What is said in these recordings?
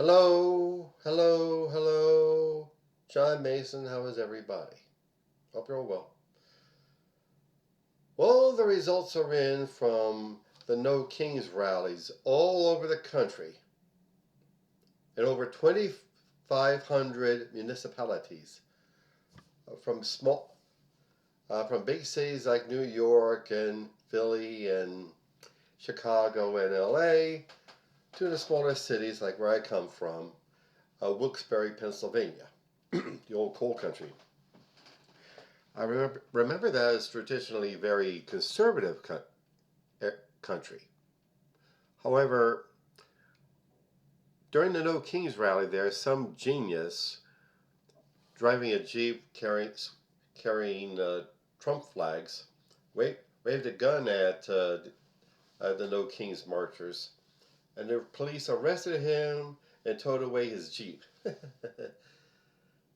Hello, hello, hello. John Mason, how is everybody? Hope you're all well. Well, the results are in from the No Kings rallies all over the country in over 2,500 municipalities, from from big cities like New York and Philly and Chicago and LA to the smaller cities like where I come from, Wilkes-Barre, Pennsylvania, the old coal country. I remember that as traditionally very conservative country. However, during the No Kings rally, there some genius driving a jeep carrying Trump flags waved a gun at the No Kings marchers, and the police arrested him and towed away his jeep. You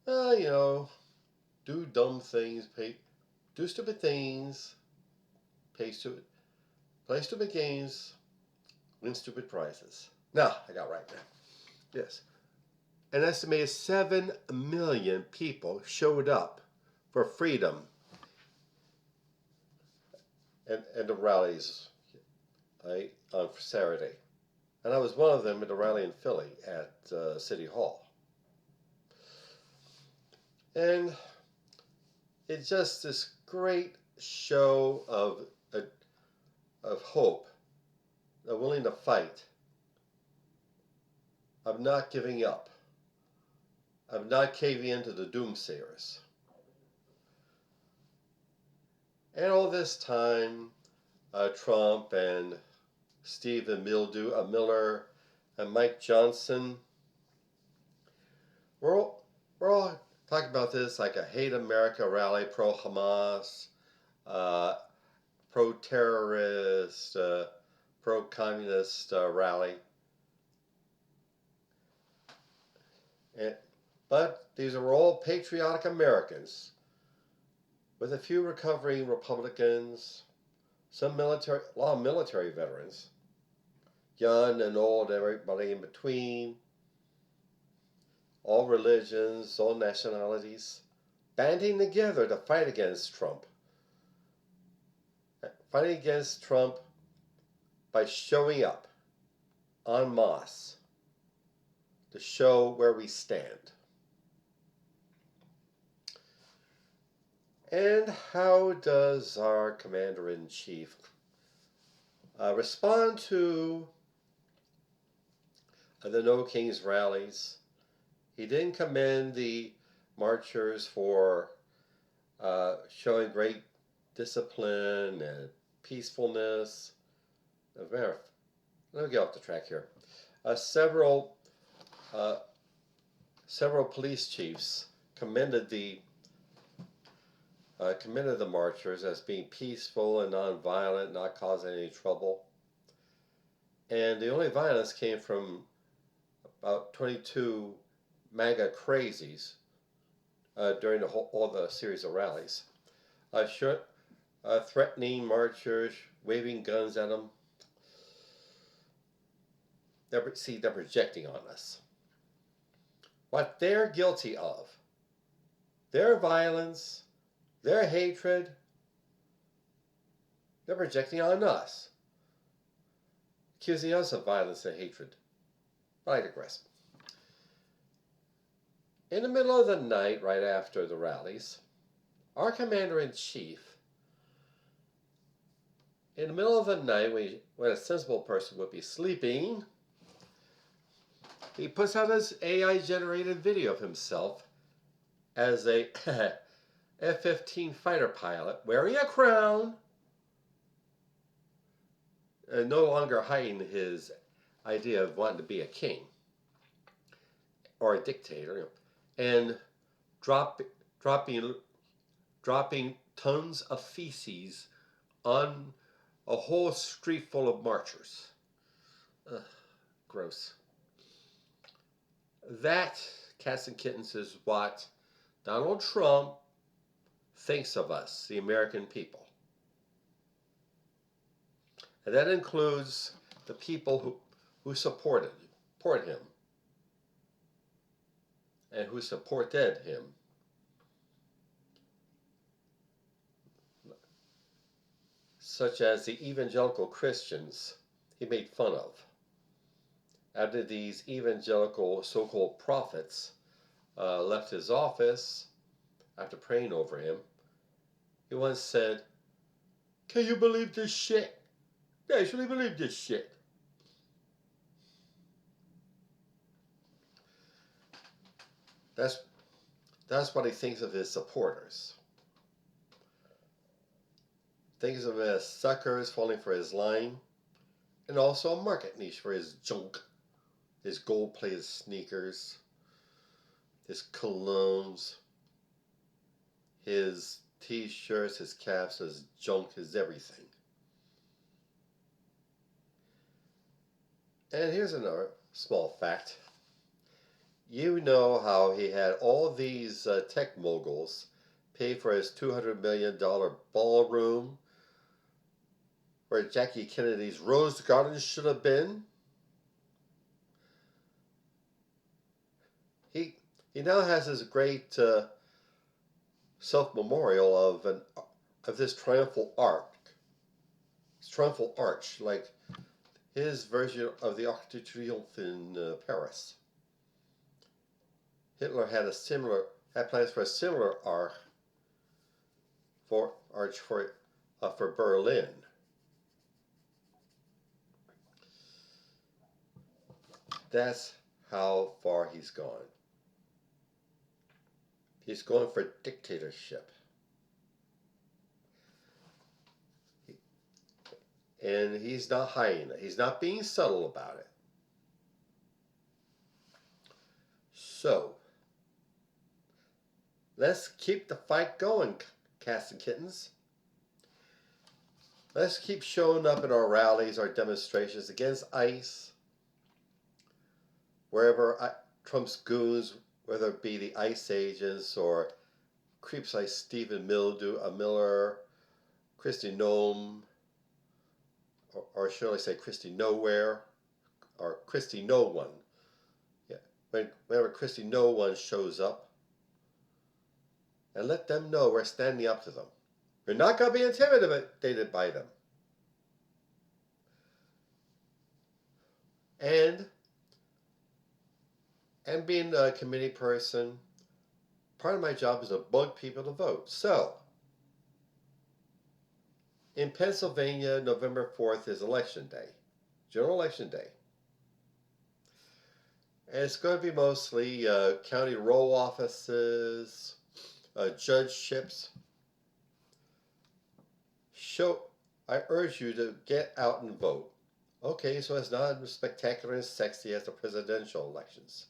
know, do dumb things, do stupid things, play stupid games, win stupid prizes. Now, I got right now. Yes. An estimated 7 million people showed up for freedom and the rallies on Saturday. And I was one of them at a rally in Philly at City Hall. And it's just this great show of hope, of willing to fight, of not giving up, of not caving into the doomsayers. And all this time, Trump and Stephen Miller and Mike Johnson, we're all talking about this like a Hate America rally, pro-Hamas, pro-terrorist, pro-communist rally. But these are all patriotic Americans, with a few recovering Republicans, a lot of military veterans, young and old, everybody in between, all religions, all nationalities, banding together to fight against Trump. Fighting against Trump by showing up en masse to show where we stand. And how does our Commander-in-Chief respond to the No Kings rallies? He didn't commend the marchers for showing great discipline and peacefulness. Let me get off the track here. Several police chiefs commended the marchers as being peaceful and nonviolent, not causing any trouble. And the only violence came from about 22 MAGA crazies during all the series of rallies, threatening marchers, waving guns at them. They're projecting on us. What they're guilty of, their violence, their hatred, they're projecting on us, accusing us of violence and hatred. But I digress. In the middle of the night, right after the rallies, our Commander-in-Chief, in the middle of the night, when a sensible person would be sleeping, he puts out his AI-generated video of himself as a F-15 fighter pilot wearing a crown and no longer hiding his idea of wanting to be a king or a dictator, and dropping tons of feces on a whole street full of marchers. Ugh, gross. That, cats and kittens, is what Donald Trump thinks of us, the American people. And that includes the people who support him. and who supported him. Such as the evangelical Christians he made fun of. After these evangelical so-called prophets left his office after praying over him, he once said, "Can you believe this shit? I actually believe this shit." That's what he thinks of his supporters. Thinks of them as suckers falling for his line, and also a market niche for his junk, his gold-plated sneakers, his colognes, his t-shirts, his caps, his junk, his everything. And here's another small fact. You know how he had all these tech moguls pay for his $200 million ballroom where Jackie Kennedy's Rose Garden should have been? He now has this great self-memorial of this triumphal arch, like his version of the Arc de Triomphe in Paris. Hitler had plans for a similar arch for Berlin. That's how far he's gone. He's going for dictatorship. And he's not hiding it. He's not being subtle about it. So, let's keep the fight going, cats and kittens. Let's keep showing up at our rallies, our demonstrations against ICE, wherever Trump's goons, whether it be the ICE agents or creeps like Stephen Miller, Kristi Noem, or should I say Kristi Nowhere, or Kristi No One. Yeah, whenever Kristi No One shows up, and let them know we're standing up to them. We're not going to be intimidated by them. And being a committee person, part of my job is to bug people to vote. So, in Pennsylvania, November 4th is election day, general election day. And it's going to be mostly county roll offices, judgeships. I urge you to get out and vote. Okay, so it's not as spectacular and sexy as the presidential elections,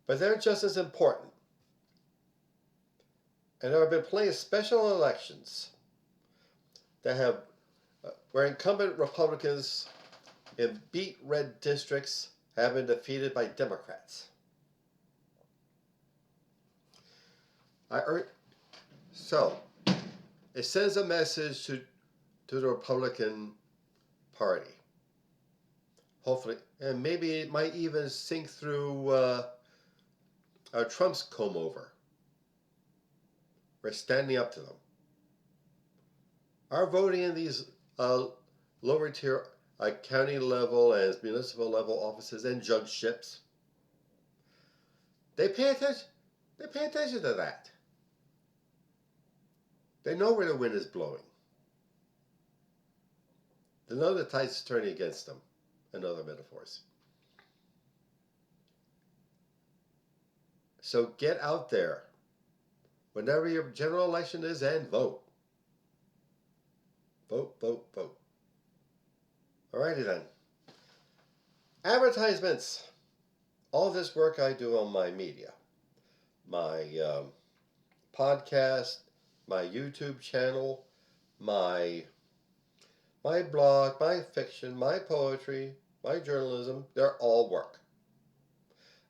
but they're just as important. And there have been plenty of special elections that have where incumbent Republicans in beat red districts have been defeated by Democrats. So it sends a message to the Republican Party. Hopefully, and maybe it might even sink through Trump's comb over. We're standing up to them. Our voting in these lower tier county level and municipal level offices and judgeships, they pay attention. They pay attention to that. They know where the wind is blowing. They know the tide's turning against them, and other metaphors. So get out there whenever your general election is and vote. Vote, vote, vote. Alrighty then. Advertisements. All this work I do on my media. My podcast, my YouTube channel, my blog, my fiction, my poetry, my journalism, they're all work.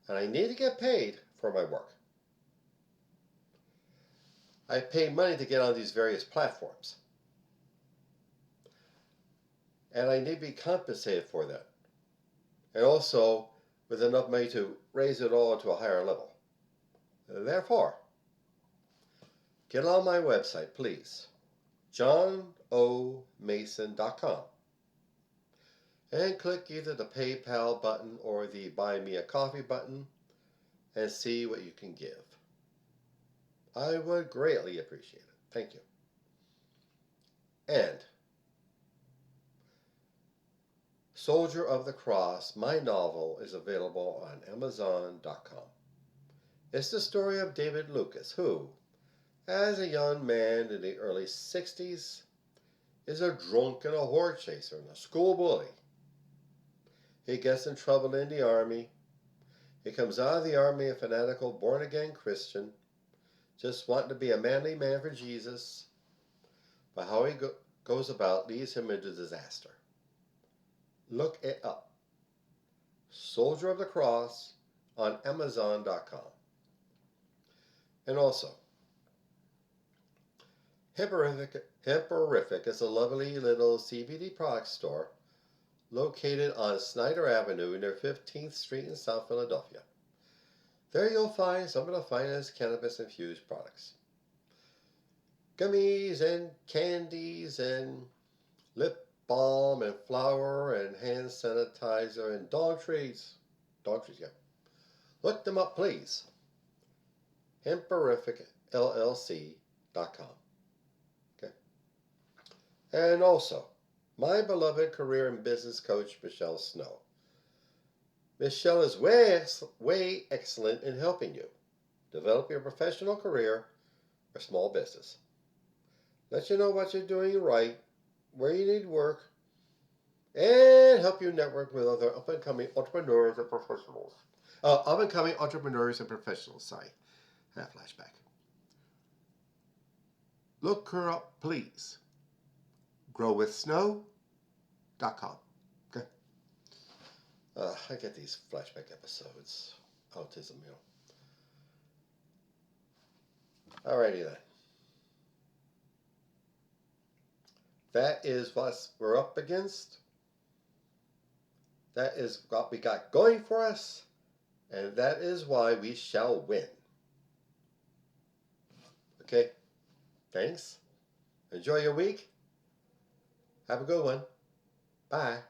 And I need to get paid for my work. I pay money to get on these various platforms. And I need to be compensated for that. And also with enough money to raise it all to a higher level. Therefore, get on my website, please, johnomason.com, and click either the PayPal button or the Buy Me a Coffee button and see what you can give. I would greatly appreciate it. Thank you. And Soldier of the Cross, my novel, is available on Amazon.com. It's the story of David Lucas, who, as a young man in the early 60s, is a drunk and a horse chaser and a school bully. He gets in trouble in the army. He comes out of the army a fanatical, born-again Christian, just wanting to be a manly man for Jesus. But how he goes about leads him into disaster. Look it up. Soldier of the Cross on Amazon.com. And also, Hipporific is a lovely little CBD product store located on Snyder Avenue near 15th Street in South Philadelphia. There you'll find some of the finest cannabis-infused products. Gummies and candies and lip balm and flour and hand sanitizer and dog treats. Dog treats, yeah. Look them up, please. HemporificLLC.com. Okay. And also, my beloved career and business coach, Michelle Snow. Michelle is way excellent in helping you develop your professional career or small business. Let you know what you're doing right, where you need work, and help you network with other up-and-coming entrepreneurs and professionals. Sorry. Have a flashback. Look her up, please. GrowWithSnow.com. Okay. I get these flashback episodes. Autism, you know. Alrighty then. That is what we're up against. That is what we got going for us. And that is why we shall win. Okay? Thanks. Enjoy your week. Have a good one. Bye.